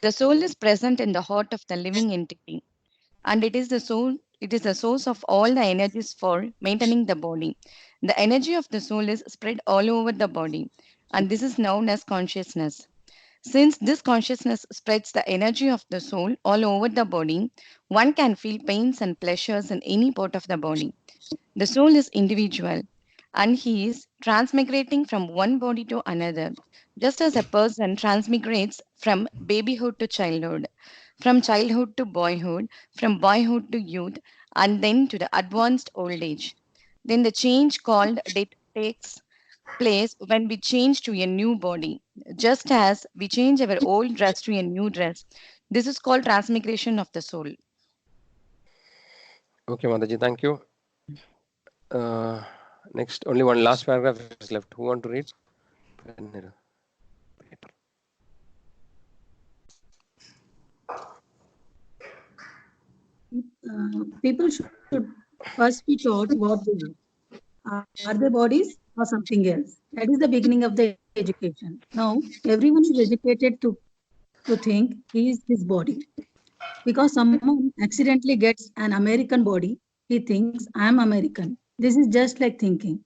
The soul is present in the heart of the living entity, and it is the soul. It is the source of all the energies for maintaining the body. The energy of the soul is spread all over the body, and this is known as consciousness. Since this consciousness spreads the energy of the soul all over the body, one can feel pains and pleasures in any part of the body. The soul is individual and he is transmigrating from one body to another, just as a person transmigrates from babyhood to childhood, from childhood to boyhood, from boyhood to youth, and then to the advanced old age. Then the change called death takes place when we change to a new body, just as we change our old dress to a new dress. This is called transmigration of the soul. Okay, Mataji, thank you. Uh, Next, only one last paragraph is left. Who want to read? Paper. People should first be taught what they are. Are they bodies or something else? That is the beginning of the education. Now, everyone is educated to think he is his body. Because someone accidentally gets an American body, he thinks, I am American. This is just like thinking,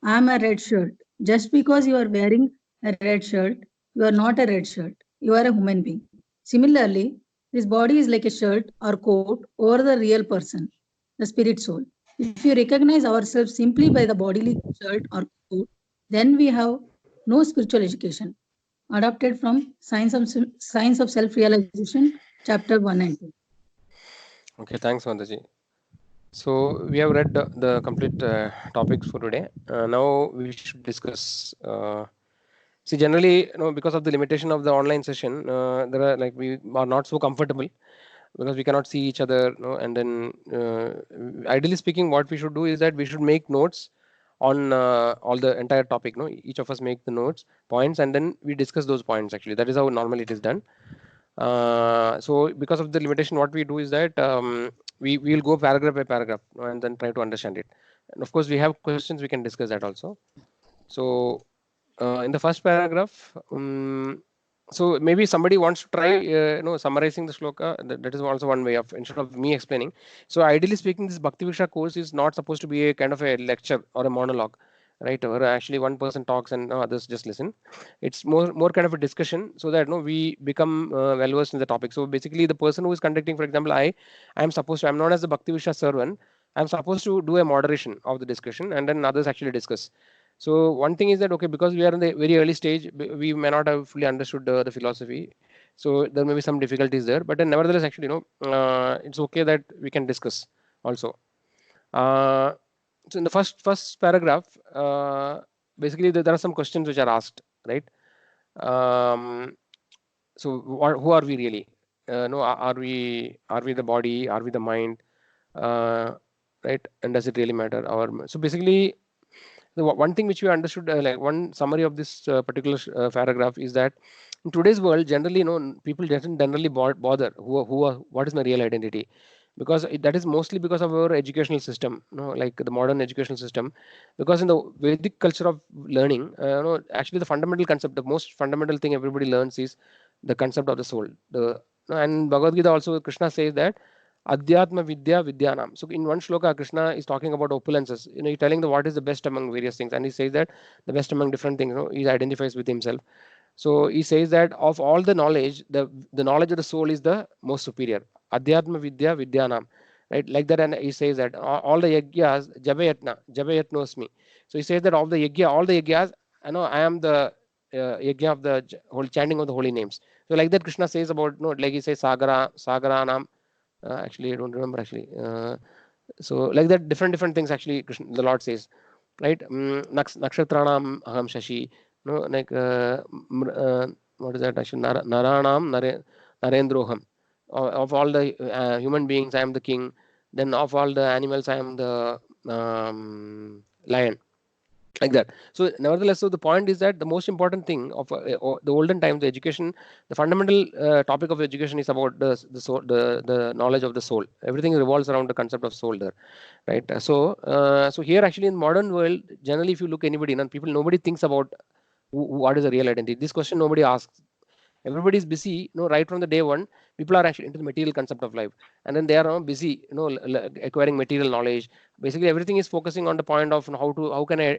I am a red shirt. Just because you are wearing a red shirt, you are not a red shirt. You are a human being. Similarly, this body is like a shirt or coat over the real person, the spirit soul. If you recognize ourselves simply by the bodily shirt or coat, then we have no spiritual education. Adapted from Science of Self-Realization, Chapter 1 and 2. Okay, thanks, Mataji. So we have read the complete topics for today. Now we should discuss. See, generally, because of the limitation of the online session, there are like we are not so comfortable because we cannot see each other. And then, ideally speaking, what we should do is that we should make notes on all the entire topic. No, each of us make the notes, points, and then we discuss those points. Actually, that is how normally it is done. So because of the limitation, what we do is that we will go paragraph by paragraph, and then try to understand it. And of course, we have questions. We can discuss that also. So in the first paragraph, so maybe somebody wants to try, summarizing the shloka. That is also one way of, instead of me explaining. So ideally speaking, this Bhakti Vriksha course is not supposed to be a kind of a lecture or a monologue, right? Where actually one person talks and others just listen. It's more kind of a discussion, so that we become well versed in the topic. So basically, the person who is conducting, for example, I'm not as the Bhakti Vriksha servant. I'm supposed to do a moderation of the discussion, and then others actually discuss. So one thing is that, okay, because we are in the very early stage, we may not have fully understood the philosophy. So there may be some difficulties there, but then nevertheless, actually, it's okay that we can discuss also. Uh, so in the first paragraph, basically there are some questions which are asked, right? Um, so who are we really? No, are we the body? Are we the mind? Uh, right? And does it really matter? So basically, the one thing which we understood, like one summary of this particular paragraph is that in today's world, generally, people doesn't generally bother what is my real identity, because that is mostly because of our educational system, like the modern educational system. Because in the Vedic culture of learning, actually the fundamental concept, the most fundamental thing everybody learns is the concept of the soul. And Bhagavad Gita also, Krishna says that Adhyatma Vidya Vidyanam. So in one shloka, Krishna is talking about opulences. He's telling the what is the best among various things, and he says that the best among different things. He identifies with himself. So he says that of all the knowledge, the knowledge of the soul is the most superior. Adhyatma Vidya Vidyanam. Right, like that, and he says that all the yagyas jabayatnosmi. So he says that of the yagya, all the yagyas, I am the yagya of the whole chanting of the holy names. So like that, Krishna says about, like he says Sagaranam. Actually, I don't remember actually. So like that, different things actually Krishna, the Lord says, right? Nakshatranam aham shashi. No, like what is that actually? Naranam narendroham. Of all the human beings, I am the king. Then of all the animals, I am the lion, like that. So nevertheless, so the point is that the most important thing of the olden times, the education, the fundamental topic of education is about the soul, the knowledge of the soul. Everything revolves around the concept of soul there, right? So here actually in modern world, generally if you look anybody, people, nobody thinks about what is the real identity. This question nobody asks. Everybody is busy, right from the day one. People are actually into the material concept of life, and then they are busy, acquiring material knowledge. Basically, everything is focusing on the point of how can I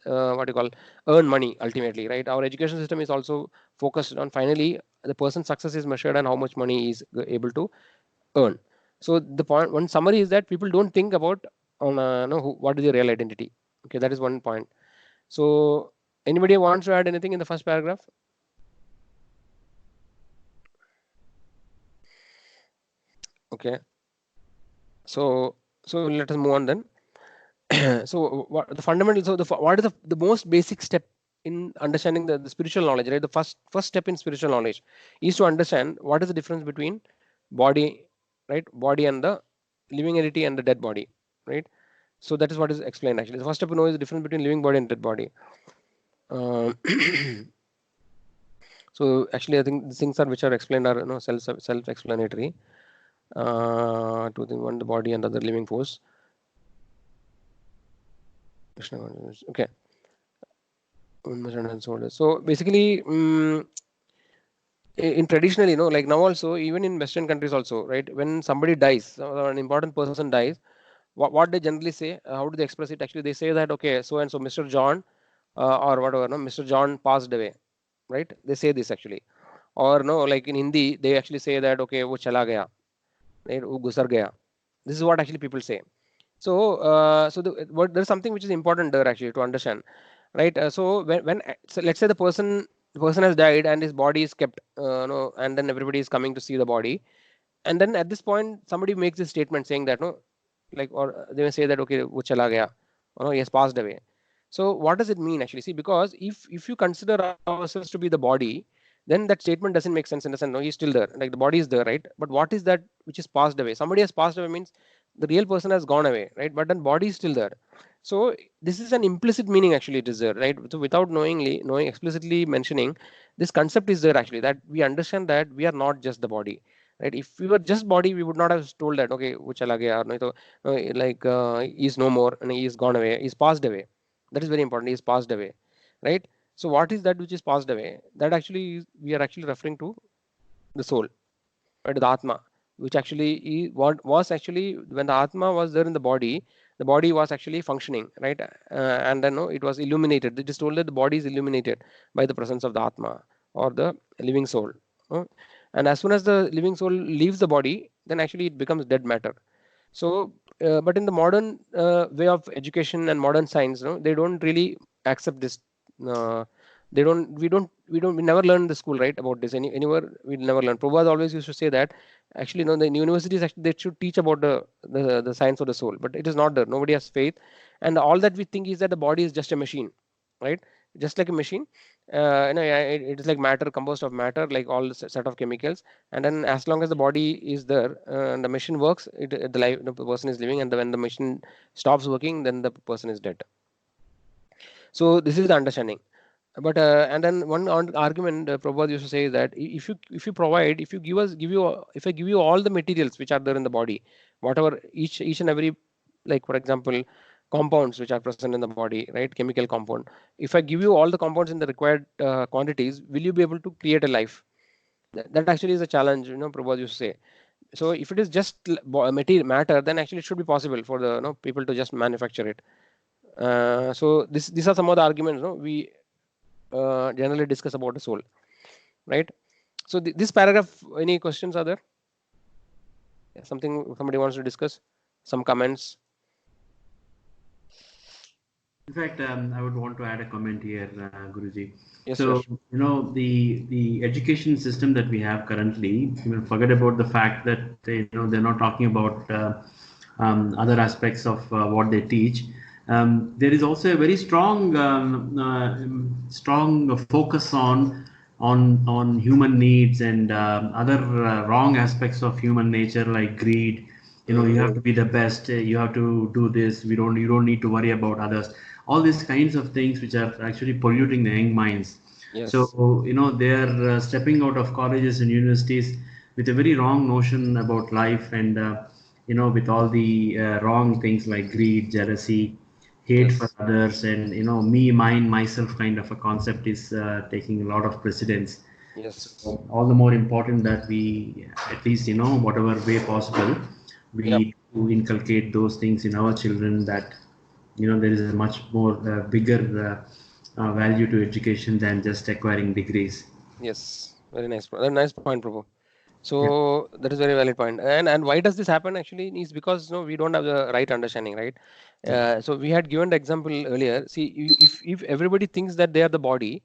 what you call earn money ultimately, right? Our education system is also focused on finally the person's success is measured and how much money he is able to earn. So the point, one summary is that people don't think about on what is your real identity. Okay, that is one point. So anybody wants to add anything in the first paragraph? Okay, so let us move on then. So what the fundamental, so what is the most basic step in understanding the spiritual knowledge, right? The first step in spiritual knowledge is to understand what is the difference between body, right? Body and the living entity and the dead body, right? So that is what is explained actually. The first step to know is the difference between living body and dead body. Uh, so actually, I think the things are which are explained are self-explanatory. Two things: one, the body, and the other living force. Okay. So basically, in traditionally, like now also, even in Western countries also, right? When somebody dies, or an important person dies, what they generally say, how do they express it? Actually, they say that okay, so and so, Mr. John, or whatever, no, Mr. John passed away, right? They say this actually, or no, like in Hindi, they actually say that okay, wo chala gaya, right? Wo gusar gaya. This is what actually people say. So, there's something which is important there actually to understand, right? So so let's say the person has died and his body is kept, no, and then everybody is coming to see the body, and then at this point somebody makes this statement saying that no, like, or they may say that okay, wo chala gaya, or no, he has passed away. So what does it mean actually? See, because if you consider ourselves to be the body, then that statement doesn't make sense in the sense, no, he's still there, like the body is there, right? But what is that which is passed away? Somebody has passed away means the real person has gone away, right? But then body is still there. So this is an implicit meaning actually, it is there, right? So without knowing explicitly mentioning, this concept is there actually, that we understand that we are not just the body, right? If we were just body, we would not have told that okay, wo chala gaya, no, so, no, like he is no more and he is gone away, he is passed away. That is very important, he is passed away, right? So what is that which is passed away? That actually we are actually referring to the soul, right? The Atma, which actually what was actually when the Atma was there in the body was actually functioning, right? And then no, it was illuminated. It is told that the body is illuminated by the presence of the Atma or the living soul. uh, and as soon as the living soul leaves the body, then actually it becomes dead matter. So, but in the modern way of education and modern science, they don't really accept this. Uh, they don't. We don't. We never learn in the school, right, about this. Anywhere we never learn. Prabhupada always used to say that actually, no, the universities actually they should teach about the science of the soul, but it is not there. Nobody has faith, and all that we think is that the body is just a machine, right? Just like a machine. It is like matter, composed of matter, like all set of chemicals, and then as long as the body is there and the machine works, the person is living, and when the machine stops working, then the person is dead. So this is the understanding. But and then one argument Prabhupada used to say that if you provide, if you give you if I give you all the materials which are there in the body, whatever each and every, like for example, compounds which are present in the body, right? Chemical compound. If I give you all the compounds in the required quantities, will you be able to create a life? That actually is a challenge, Prabhupada used to say. So if it is just material matter, then actually it should be possible for the people to just manufacture it. So these are some of the arguments we generally discuss about the soul, right? So this paragraph, any questions are there? Yeah, something somebody wants to discuss? Some comments? In fact, I would want to add a comment here, Guruji. Yes, So, Yash. the education system that we have currently, forget about the fact that they're not talking about other aspects of what they teach. There is also a very strong focus on human needs and other wrong aspects of human nature, like greed. You have to be the best, you have to do this, you don't need to worry about others, all these kinds of things which are actually polluting the young minds. Yes. So they're stepping out of colleges and universities with a very wrong notion about life, and with all the wrong things like greed, jealousy, hate for Yes. others, and me, mine, myself kind of a concept is taking a lot of precedence. Yes. So all the more important that we, at least, whatever way possible, Yep. we to inculcate those things in our children, that there is a much more bigger value to education than just acquiring degrees. Yes. Very nice. Nice point, Prabhu. Yeah. So that is very valid point. And why does this happen actually is because we don't have the right understanding, right? Yeah. So we had given the example earlier. See, if everybody thinks that they are the body,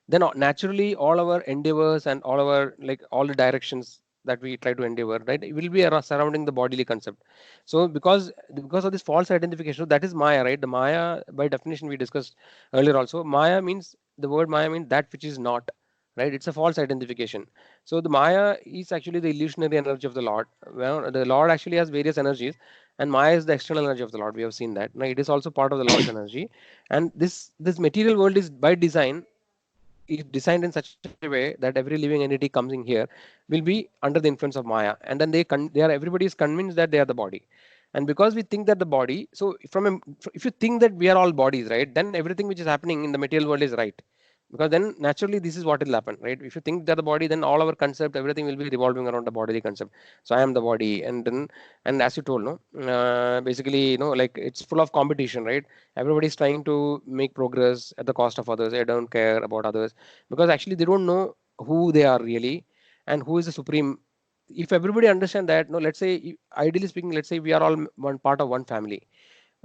then naturally all our endeavors and all our like all the directions that we try to endeavor, right, it will be surrounding the bodily concept. So because of this false identification, so that is Maya, right? The Maya, by definition, we discussed earlier also. Maya means the word Maya means that which is not, right? It's a false identification. So the Maya is actually the illusionary energy of the Lord. Well, the Lord actually has various energies, and Maya is the external energy of the Lord. We have seen that. Now it is also part of the Lord's energy, and this material world is by design is designed in such a way that every living entity comes in here will be under the influence of Maya, and then they are everybody is convinced that they are the body. And because we think that the body, so if you think that we are all bodies, right, then everything which is happening in the material world is right, because then naturally this is what will happen, right? If you think that the body, then all our concept, everything will be revolving around the bodily concept. So I am the body, and then, and as you told, no, basically, like it's full of competition, right? Everybody is trying to make progress at the cost of others. They don't care about others because actually they don't know who they are really and who is the supreme. If everybody understand that, no, let's say ideally speaking, let's say we are all one part of one family,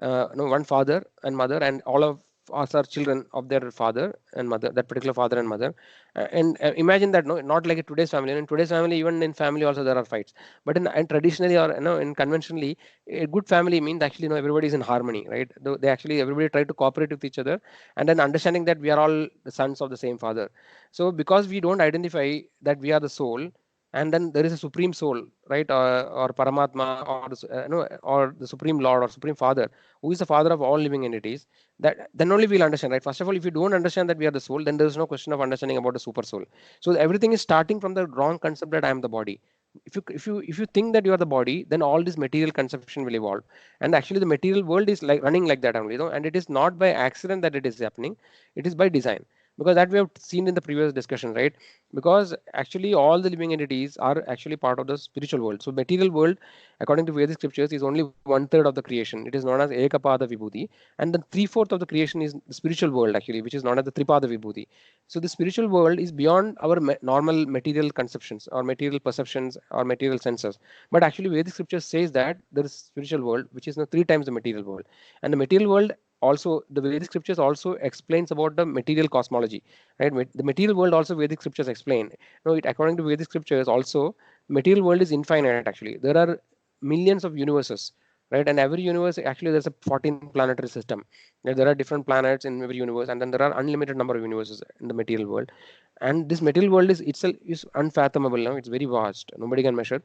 no, one father and mother, and all of us are children of their father and mother, that particular father and mother. And imagine that, no, not like a today's family. In today's family, even in family also there are fights. But in and traditionally or in conventionally, a good family means actually everybody is in harmony, right? They actually everybody try to cooperate with each other, and then understanding that we are all the sons of the same father. So because we don't identify that we are the soul, and then there is a supreme soul, right, or Paramatma, or or the supreme Lord or supreme Father, who is the father of all living entities, that then only we'll understand, right? First of all, if you don't understand that we are the soul, then there is no question of understanding about the super soul. So everything is starting from the wrong concept that I am the body. If you think that you are the body, then all this material conception will evolve. And actually the material world is like running like that only, and it is not by accident that it is happening. It is by design, because that we have seen in the previous discussion, right? Because actually all the living entities are actually part of the spiritual world. So material world, according to Vedic scriptures, is only one third of the creation. It is known as Ekapada Vibhuti, and then three-fourth of the creation is the spiritual world actually, which is known as the Tripada Vibhuti. So the spiritual world is beyond our normal material conceptions or material perceptions or material senses. But actually Vedic scripture says that there is spiritual world which is three times the material world. And the material world also, the Vedic scriptures also explains about the material cosmology, right? The material world also Vedic scriptures explain. According to Vedic scriptures also, material world is infinite actually. There are millions of universes, right? And every universe actually there's a 14 planetary system. There are different planets in every universe, and then there are unlimited number of universes in the material world. And this material world is itself is unfathomable now. It's very vast, nobody can measure.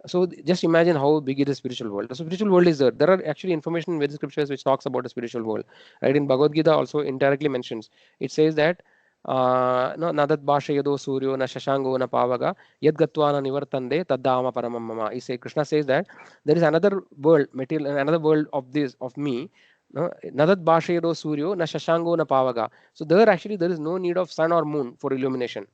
So just imagine how big is the spiritual world. The spiritual world is there. There are actually information in Vedic scriptures which talks about the spiritual world, right? In Bhagavad Gita also indirectly mentions, it says that no nadat bhashayado suryo na shashango na pavaga yad gatva na nivartande taddama paramam mama. He say, Krishna says that there is another world, material, another world of this of me. No, nadat bhashayado suryo na shashango na pavaga. So there actually there is no need of sun or moon for illumination.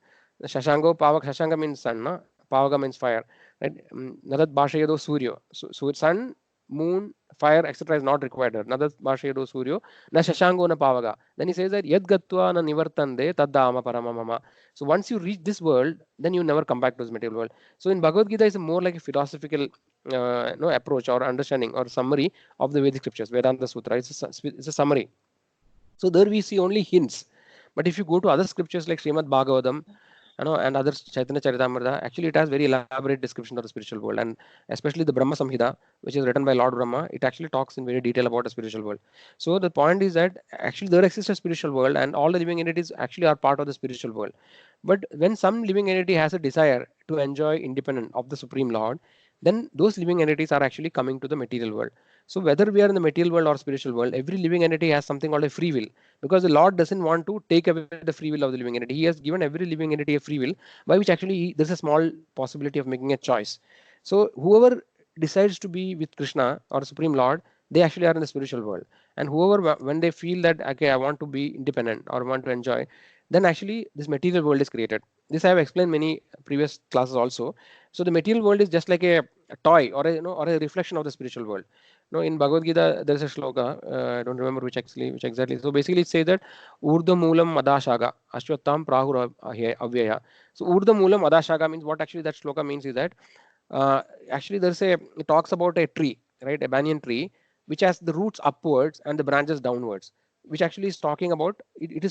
Shashango Pavaka, Shashanga means sun, no? Pavaga means fire. Right? Nadat Bhashayado Suryo. So sun, moon, fire, etc. is not required. Nadat Bhashayado Suryo, na Shashango na Pavaga. Then he says that Yad Gatva na Nivartande Taddama Paramamama. So once you reach this world, then you never come back to this material world. So in Bhagavad Gita is more like a philosophical no, approach or understanding or summary of the Vedic scriptures, Vedanta Sutra. It's a summary. So there we see only hints. But if you go to other scriptures like Srimad Bhagavatam, and other Chaitanya Charitamrita, actually it has very elaborate description of the spiritual world, and especially the Brahma Samhita, which is written by Lord Brahma, it actually talks in very detail about the spiritual world. So the point is that actually there exists a spiritual world, and all the living entities actually are part of the spiritual world. But when some living entity has a desire to enjoy independent of the Supreme Lord, then those living entities are actually coming to the material world. So whether we are in the material world or spiritual world, every living entity has something called a free will, because the Lord doesn't want to take away the free will of the living entity. He has given every living entity a free will, by which actually there's a small possibility of making a choice. So whoever decides to be with Krishna or Supreme Lord, they actually are in the spiritual world. And whoever, when they feel that okay, I want to be independent or want to enjoy, then actually this material world is created. This I have explained many previous classes also. So the material world is just like a toy or a, or a reflection of the spiritual world. In Bhagavad Gita there is a shloka, I don't remember which exactly. So basically it says that urdhva moolam madashaga ashwattham prahur avyaya. So urdhva moolam madashaga means, what actually that shloka means is that uh, actually there's a it talks about a tree, right, a banyan tree, which has the roots upwards and the branches downwards, which actually is talking about it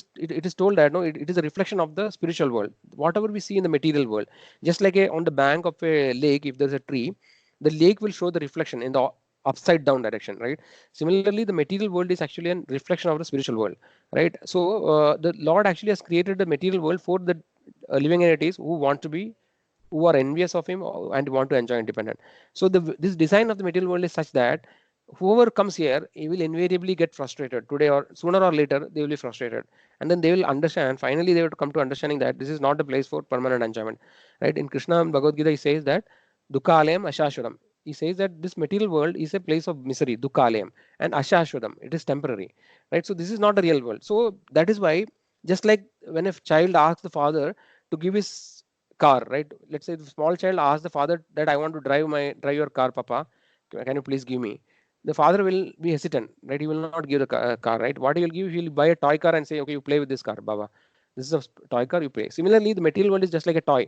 is told that it is a reflection of the spiritual world, whatever we see in the material world. Just like on the bank of a lake, if there's a tree, the lake will show the reflection in the upside down direction, right? Similarly, the material world is actually a reflection of the spiritual world, right? So the Lord actually has created the material world for the living entities who want to be, who are envious of him and want to enjoy independent. So this design of the material world is such that whoever comes here, he will invariably get frustrated today, or sooner or later they will be frustrated, and then they will understand. Finally, they will come to understanding that this is not a place for permanent enjoyment, right? In Krishna and Bhagavad Gita, he says that dukkhalayam ashashudam. He says that this material world is a place of misery, dukkhalayam, and ashashudam, it is temporary, right? So this is not a real world. So that is why, just like when a child asks the father to give his car, right? Let's say the small child asks the father that I want to drive your car, Papa. Can you please give me? The father will be hesitant, right? He will not give the car, right? What he will give, he will buy a toy car and say, okay, you play with this car, Baba. This is a toy car, you play. Similarly, the material world is just like a toy,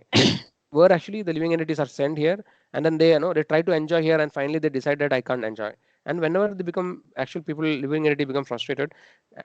where actually the living entities are sent here, and then they try to enjoy here, and finally they decide that I can't enjoy. And whenever they become actual people, living entity become frustrated,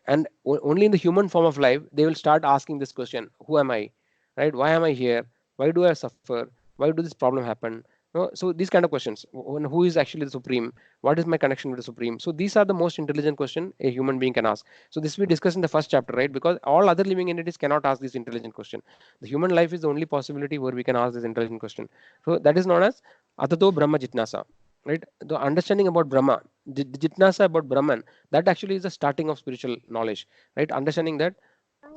and only in the human form of life they will start asking this question: Who am I? Right? Why am I here? Why do I suffer? Why do this problem happen? No, so these kind of questions. Who is actually the supreme? What is my connection with the supreme? So these are the most intelligent question a human being can ask. So this we discussed in the first chapter, right? Because all other living entities cannot ask this intelligent question. The human life is the only possibility where we can ask this intelligent question. So that is known as Atato Brahma Jitnasa. Right? The understanding about Brahma, the Jitnasa about Brahman, that actually is the starting of spiritual knowledge. Right? Understanding that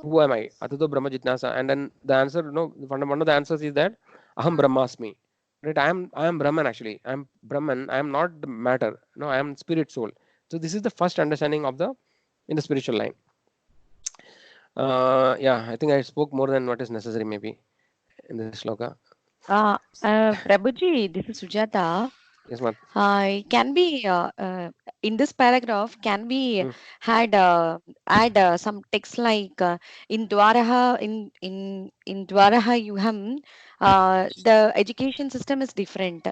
who am I? Atato Brahma Jitnasa. And then the answer, one of the answers is that Aham Brahmasmi. Right? I am Brahman actually. I am Brahman. I am not the matter. No, I am spirit soul. So this is the first understanding of the in the spiritual line. Yeah, I think I spoke more than what is necessary maybe in this shloka. Prabhuji, this is Sujata. Yes, Mat. Can be in this paragraph, can we Hmm. had add some text like in Dwaraha in Dwaraha Yuham, the education system is different.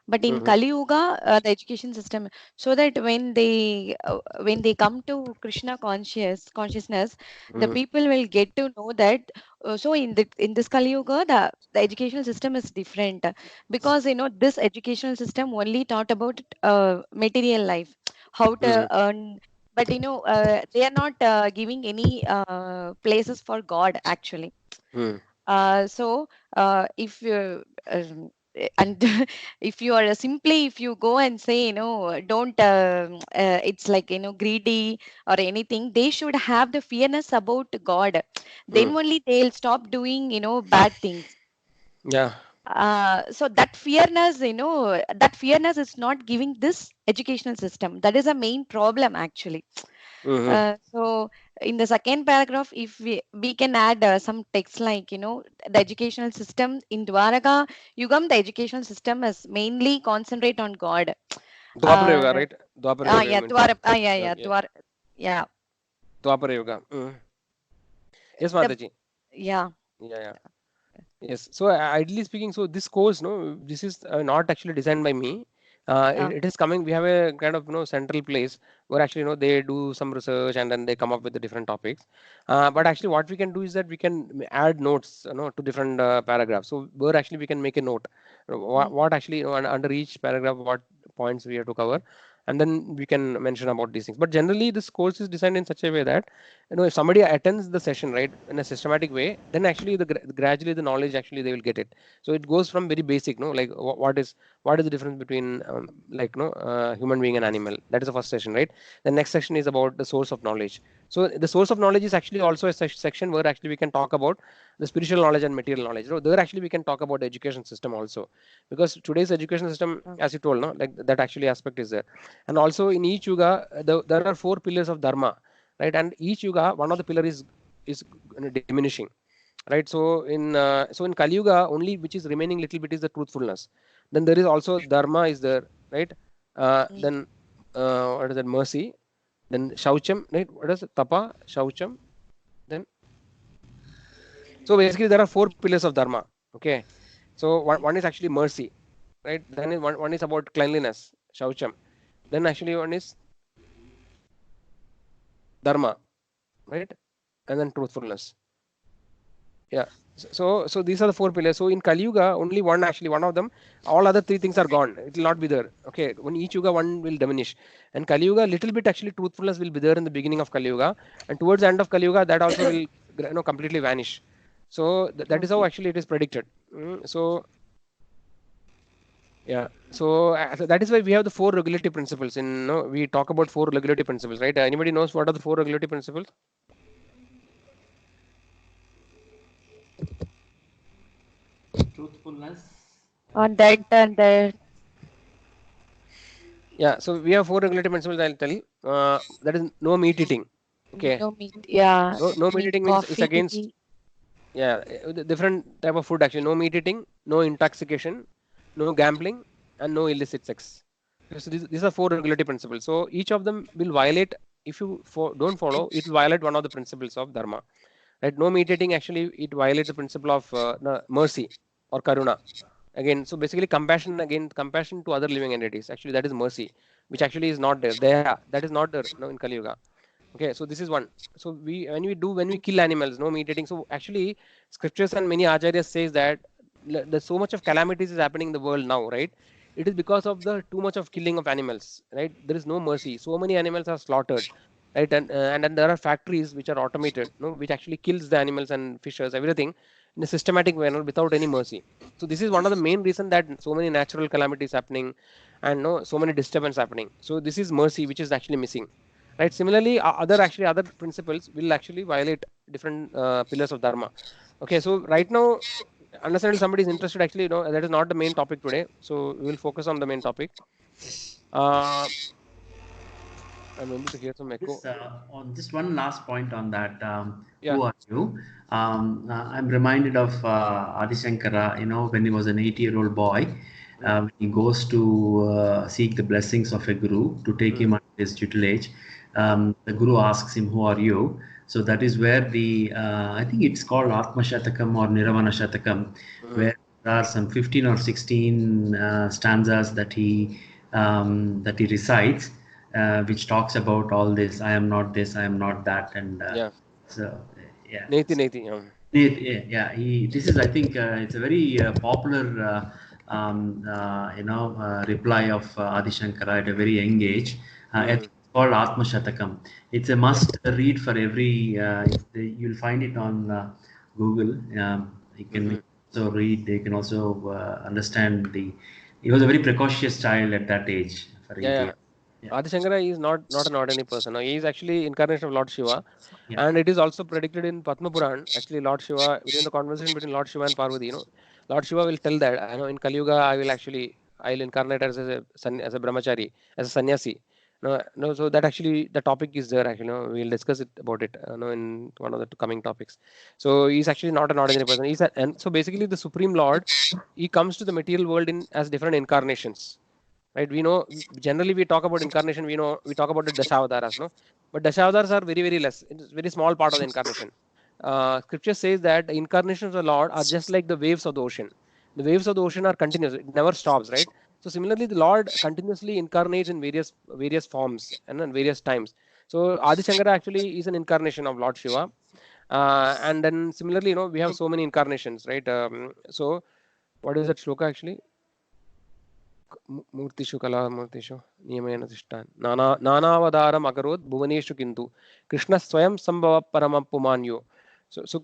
But in Mm-hmm. Kali Yuga, the education system, so that when they come to Krishna consciousness, the Mm-hmm. people will get to know that. So in this Kali Yuga, the educational system is different, because this educational system only taught about material life, how to Mm-hmm. earn. But they are not giving any places for God actually. So if and if you are simply, if you go and say, don't it's like, greedy or anything, they should have the fearness about God. Then Mm. only they'll stop doing bad things. Yeah. So that fearness is not giving this educational system. That is a main problem actually. Mm-hmm. So in the second paragraph, if we can add some text like, the educational system in Dwaraka Yugam, the educational system is mainly concentrate on God. Dwapara Uh, Yoga, right? Dwapara Yoga, you yeah, mean to say? Yeah, Yeah, yeah, yeah. yeah. Dwapara Yoga. Yes, The Mataji. yeah. Yeah, yeah. Yes. So ideally speaking, so this course, no, this is not actually designed by me. Uh, It is coming. We have a kind of central place where actually they do some research and then they come up with the different topics. But actually, what we can do is that we can add notes, to different paragraphs. So where actually we can make a note, mm, what actually under each paragraph what points we have to cover, and then we can mention about these things. But generally, this course is designed in such a way that if somebody attends the session right in a systematic way, then actually gradually the knowledge actually they will get it. So it goes from very basic, like what is the difference between like human being and animal. That is the first session, right? The next section is about the source of knowledge. So the source of knowledge is actually also a section where actually we can talk about the spiritual knowledge and material knowledge. So there actually we can talk about the education system also, because today's education system, uh, as you told, no, like that actually aspect is there. And also in each yuga, there are four pillars of dharma, right? And each yuga, one of the pillar is is diminishing, right? So in Kali Yuga, only which is remaining little bit is the truthfulness. Then there is also dharma is there, right? Then what is that? Mercy. Then shaucham, right? What is it? Tapa, shaucham. Then so basically there are four pillars of dharma. Okay, so one is actually mercy, right? Then one is about cleanliness, shaucham. Then actually one is dharma, right? And then truthfulness. Yeah. So these are the four pillars. So in Kali Yuga, only one actually one of them. All other three things are gone. It will not be there. Okay. When each yuga, one will diminish. And Kali Yuga, little bit actually truthfulness will be there in the beginning of Kali Yuga, and towards the end of Kali Yuga, that also will completely vanish. So that is how Okay. actually it is predicted. So yeah. So that is why we have the four regulative principles. We talk about four regulative principles, right? Anybody knows what are the four regulative principles? Truthfulness. On that and that, Yeah, so we have four regulative principles. I'll tell you. That is no meat eating. Okay, no meat. Yeah, no meat meat, eating means it's coffee, against, tea. the different type of food actually. No meat eating, no intoxication, no gambling, and no illicit sex. Okay, so these are four regulative principles. So each of them will violate, if you don't follow, it will violate one of the principles of dharma. Right? No meat eating actually it violates the principle of mercy or karuna. Again, so basically compassion, again compassion to other living entities. Actually, that is mercy, which actually is not there. That is not there in Kali Yuga. Okay, so this is one. So when we kill animals, no meat eating. So actually, scriptures and many acharyas says that there's so much of calamities is happening in the world now, right? It is because of the too much of killing of animals, right? There is no mercy. So many animals are slaughtered, right? And then there are factories which are automated, no, which actually kills the animals and fishes, everything in a systematic manner without any mercy. So this is one of the main reason that so many natural calamities happening, and no, so many disturbance happening. So this is mercy which is actually missing, right? Similarly, other principles will actually violate different pillars of dharma. Okay, so right now, understand somebody is interested, actually, that is not the main topic today, so we will focus on the main topic. uh, I'm able to hear some echo. Just on just one last point on that, Yeah. who are you? I'm reminded of Adi Shankara, when he was an 8-year-old boy, Mm, when he goes to seek the blessings of a guru to take mm, him under his tutelage. The guru asks him, "Who are you?" So that is where I think it's called Atma Shatakam or Niravana Shatakam, mm, where there are some 15 or 16 stanzas that he recites, which talks about all this. I am not this, I am not that, and yeah. so yeah. Neti neti, yeah. Yeah, yeah. This is, I think, it's a very popular, reply of Adi Shankara at a very young age. I think Mm, it's called Atma Shatakam. It's a must read for every. You'll find it on Google. You can mm. also read. You can also understand the. He was a very precocious child at that age for him Yeah, to. yeah. Yeah, Adi Shankara is not an ordinary person. He is actually incarnation of Lord Shiva, yeah. and it is also predicted in Padma Puran. Actually, Lord Shiva, between the conversation between Lord Shiva and Parvati, Lord Shiva will tell that, in Kali Yuga I'll incarnate as as a brahmachari, as a sannyasi. No, no. So that actually the topic is there. Actually, we'll discuss it about it. In one of the coming topics. So he's actually not an ordinary person. And so basically the Supreme Lord, he comes to the material world in as different incarnations, right? We know generally we talk about incarnation, we talk about the dashavataras, no, but dashavataras are very very less. It's very small part of the incarnation. Scripture says that the incarnations of the Lord are just like the waves of the ocean. The waves of the ocean are continuous, it never stops, right? So similarly the Lord continuously incarnates in various forms and in various times. So Adi Shankara actually is an incarnation of Lord Shiva. And then similarly, we have so many incarnations, right? So what is that shloka actually? मूर्तिषु कलामूर्तिषु नियमेन तिष्ठान् नानावतारम् अकरोत् भुवनेषु किन्तु कृष्णः स्वयं संभव परम पुमान्यो. So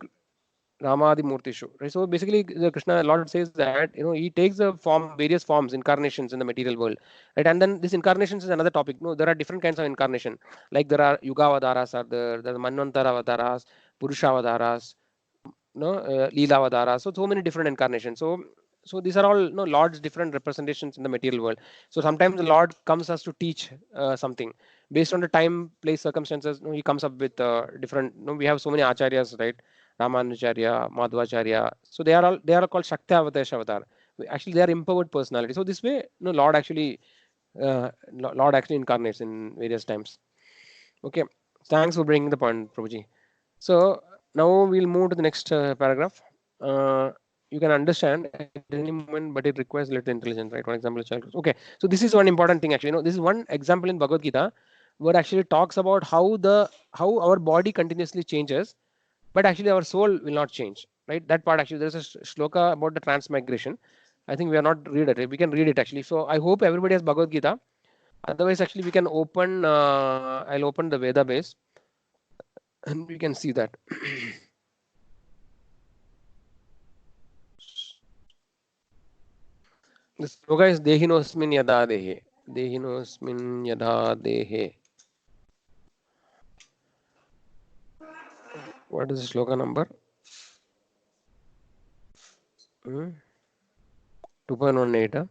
Ramadi Murtishu. Right? So basically, the Krishna Lord says that he takes the various forms, incarnations in the material world, right? And then this incarnations is another topic. No, there are different kinds of incarnation. Like there are Yuga Avataras, there are Manvantara Avataras, Purusha Avataras, Leela Avataras. So many different incarnations. So So these are all, Lord's different representations in the material world. So sometimes the Lord comes us to teach something based on the time, place, circumstances. He comes up with different. We have so many acharyas, right? Ramanujacharya, Madhvacharya. So they are called Shakti Avatar. Actually, they are empowered personality. So this way, Lord actually incarnates in various times. Okay, thanks for bringing the point, Prabhuji. So now we'll move to the next paragraph. Uh, you can understand at any moment, but it requires little intelligence, right? For example, a child. Okay, so this is one important thing actually. This is one example in Bhagavad Gita where actually talks about how our body continuously changes, but actually our soul will not change, right? That part actually there's a shloka about the transmigration. I think we are not read it. We can read it actually. So I hope everybody has Bhagavad Gita. Otherwise, actually, we can open. I'll open the Veda base, and we can see that. The sloka is Dehinosmin Yada Dehe. Dehinosmin Yada Dehe. What is the sloka number? 2.18.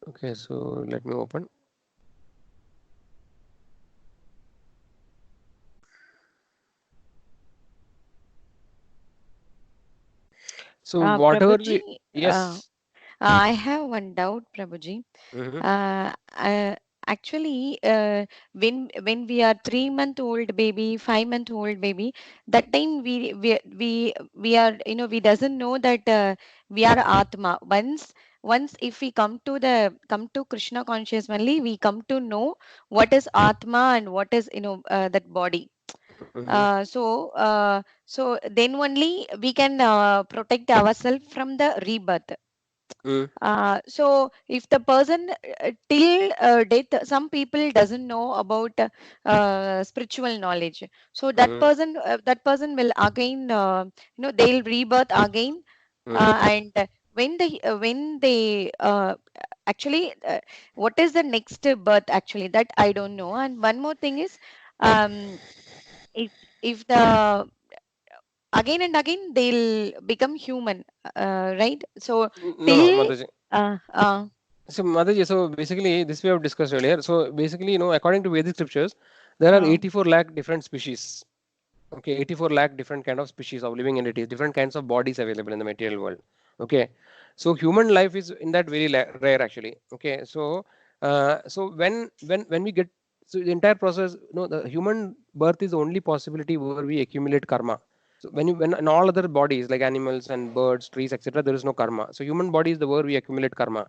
Okay, so let me open. So whatever Prabhuji, we, yes. I have one doubt, Prabhuji. Mm-hmm. Uh, uh, actually, when we are 3-month-old baby, 5-month-old baby, that time we are, we doesn't know that we are Atma. Once if we come to Krishna conscious only, we come to know what is Atma and what is that body. Mm-hmm. So then only we can protect ourselves from the rebirth. Mm-hmm. So if the person till death, some people doesn't know about spiritual knowledge. So that person will again, they'll rebirth again, Mm-hmm. and when they actually, what is the next birth actually, that I don't know. And one more thing is, um, if if the again and again they'll become human, right? So No, till Mataji. uh, uh, So, Mataji, so basically, this we have discussed earlier. So, basically, according to Vedic scriptures, there are uh, 84 lakh different species. Okay, 84 lakh different kind of species of living entities, different kinds of bodies available in the material world. Okay, so human life is in that very rare actually. Okay, so when we get, so the entire process, the human birth is the only possibility where we accumulate karma. So when in all other bodies like animals and birds, trees, etc., there is no karma. So human body is the where we accumulate karma.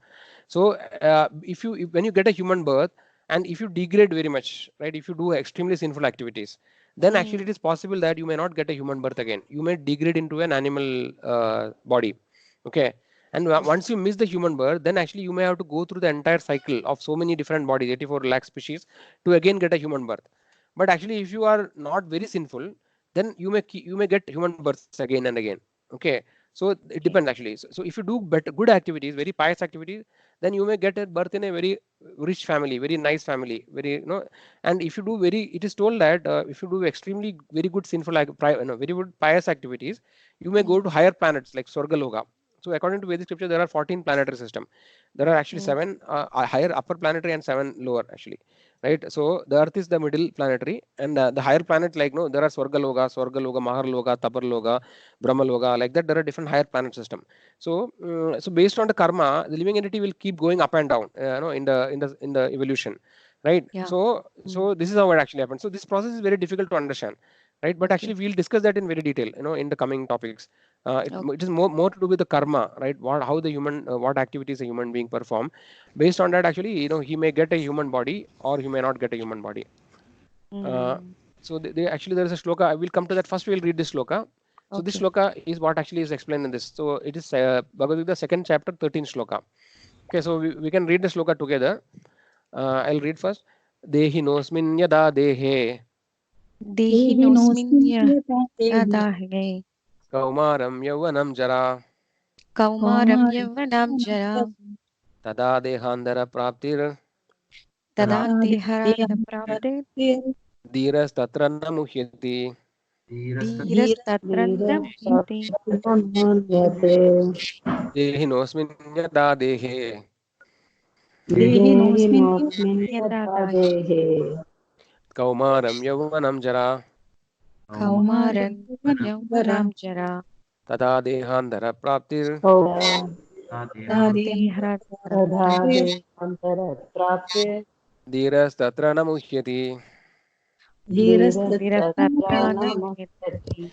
So when you get a human birth and if you degrade very much, right, if you do extremely sinful activities, then actually it mm, is possible that you may not get a human birth again. You may degrade into an animal body. Okay. And once you miss the human birth, then actually you may have to go through the entire cycle of so many different bodies, 84 lakh species, to again get a human birth. But actually, if you are not very sinful, then you may get human births again and again. Okay. So it depends okay. actually. So if you do better, good activities, very pious activities, then you may get a birth in a very rich family, very nice family, very and if you do very, it is told that if you do extremely very good sinful very good pious activities, you may go Mm, to higher planets like Swargaloka. So according to Vedic scripture, there are 14 planetary system. There are actually mm, seven higher upper planetary and seven lower actually, right? So the Earth is the middle planetary, and the higher planets like no, there are Swargaloka, Maharloka, Taparloka, Brahmaloka, like that. There are different higher planet system. So based on the karma, the living entity will keep going up and down, in the evolution, right? yeah. So this is how it actually happens. So this process is very difficult to understand, right? But actually Okay. we'll discuss that in very detail, in the coming topics. Okay. It is more to do with the karma, right? How the human what activities a human being perform. Based on that, actually, he may get a human body or he may not get a human body. Uh, Mm, so actually there is a shloka. I will come to that first. We will read this shloka. So this okay. shloka is what actually is explained in this. So it is Bhagavad Gita second chapter 13 shloka. Okay, so we can read the shloka together. I'll read first. Dehi nosmin yada dehe Dehinosminya देहिनोऽस्मिन् yadahe kaumaram yauvanam jara kaumaram yavanam jara tada dehandara praptir tada deharanda prapte कौमारभ्यां dhiras tatra na muhyati. dhiras tatrandam hyate. धीरस्तत्रन्यते देहिनोऽस्मिन् यदा देहे देहिनोऽस्मिन् देहिनोऽस्मिन् यदा यथा दाहि देहे कौमारं यौवनं जरा कौमारं जरा यौवनं जरा तदा देहान्तरप्राप्तिर् तदा तथा देहान्तरप्राप्तिः देहान्तरप्राप्ते धीरस्तत्र न मुह्यति धीरस्तत्र धीरस्तत्र न न मुह्यते मुह्यति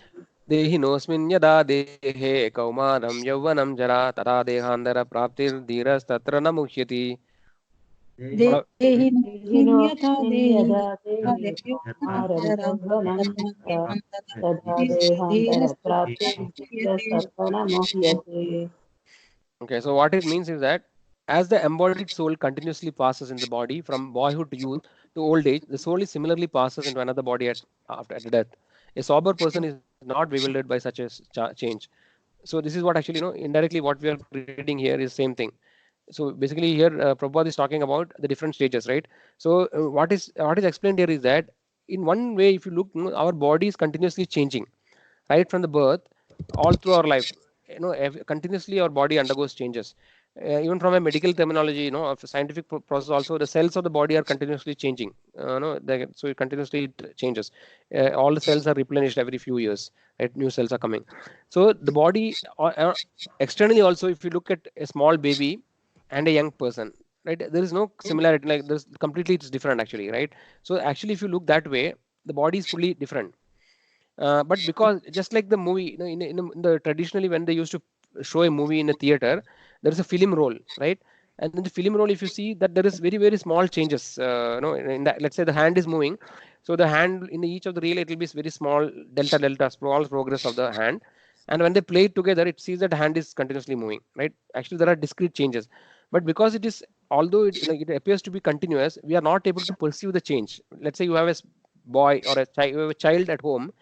देहिनोऽस्मिन् यदा देहे कौमारं यौवनं जरा तदा देहान्तरप्राप्तिर्धीरस्तत्र न मुह्यति थोड़ा देहिनोऽस्मिन् यथा देहिनोऽस्मिन् देहि यदा देहे कौमारं यौवनं च तथा देहान्तरप्राप्ते धीरस्तत्र न मुह्यते Okay, so what it means is that as the embodied soul continuously passes in the body from boyhood to youth to old age, the soul is similarly passes into another body at death. A sober person is not bewildered by such a change. So this is what actually, indirectly what we are reading here is same thing. So basically here Prabhupada is talking about the different stages, right? So what is explained here is that in one way, if you look, our body is continuously changing right from the birth all through our life. Continuously our body undergoes changes. Even from a medical terminology, of a scientific process also, the cells of the body are continuously changing. So it continuously it changes. All the cells are replenished every few years, right? New cells are coming. So the body externally also, if you look at a small baby and a young person, right, there is no similarity, like there's completely it's different actually, right? So actually if you look that way, the body is fully different. But because just like the movie, in the traditionally when they used to show a movie in a theater, there is a film roll, right? And in the film roll, if you see that there is very very small changes, in that, let's say the hand is moving, so the hand in each of the reel it will be very small delta small progress of the hand, and when they play it together, it sees that the hand is continuously moving, right? Actually, there are discrete changes, but because it is, although it appears to be continuous, we are not able to perceive the change. Let's say you have a boy or you have a child at home.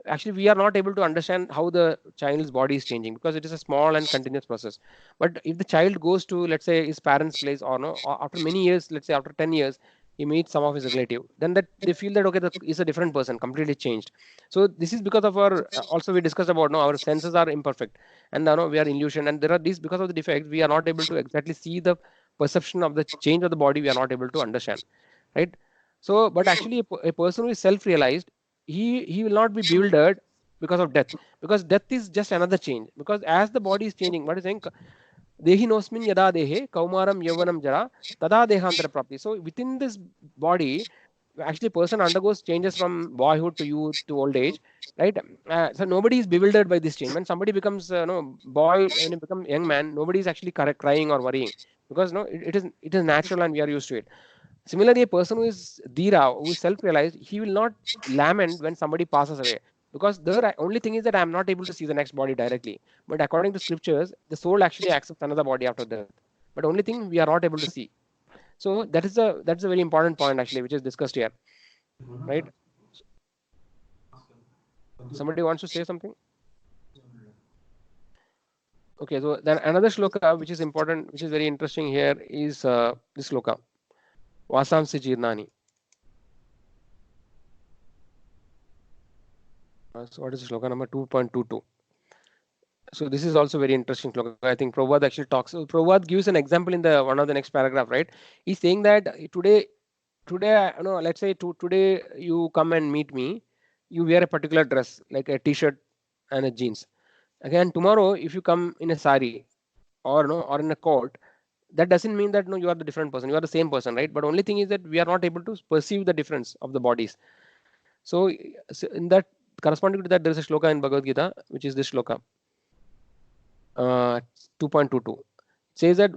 Actually we are not able to understand how the child's body is changing because it is a small and continuous process. But if the child goes to, let's say, his parents place, or no, or after many years, let's say after 10 years, he meets some of his relative, then that they feel that okay, that is a different person, completely changed. So this is because of our also we discussed about, no, our senses are imperfect, and we are illusion, and there are these, because of the defects we are not able to exactly see the perception of the change of the body, we are not able to understand, right? So but actually a person who is self realized, he will not be bewildered because of death, because death is just another change. Because as the body is changing, what is saying, dehi nosmin yada dehe kaumaram yauvanam jara tada dehantara prapti. So within this body, actually person undergoes changes from boyhood to youth to old age, right? So nobody is bewildered by this change. When somebody becomes no boy, when he becomes young man, nobody is actually crying or worrying, because no, it is natural and we are used to it. Similarly, a person who is Dhira, who is self-realized, he will not lament when somebody passes away. Because the only thing is that I am not able to see the next body directly. But according to scriptures, the soul actually accepts another body after death. But only thing we are not able to see. So that's a very important point actually, which is discussed here, right? Somebody wants to say something? Okay, so then another shloka which is important, which is very interesting here is this shloka. Vasamsi Jirnani. So what is shloka number 2.22? So this is also very interesting shloka. I think Prabhupada actually talks. So Prabhupada gives an example in the one of the next paragraph, right? He's saying that today, let's say today you come and meet me, you wear a particular dress, like a t-shirt and a jeans. Again, tomorrow, if you come in a sari or no or in a coat, that doesn't mean that no, you are the different person. You are the same person, right? But only thing is that we are not able to perceive the difference of the bodies. So in that, corresponding to that, there is a shloka in Bhagavad Gita, which is this shloka, uh, 2.22. It says that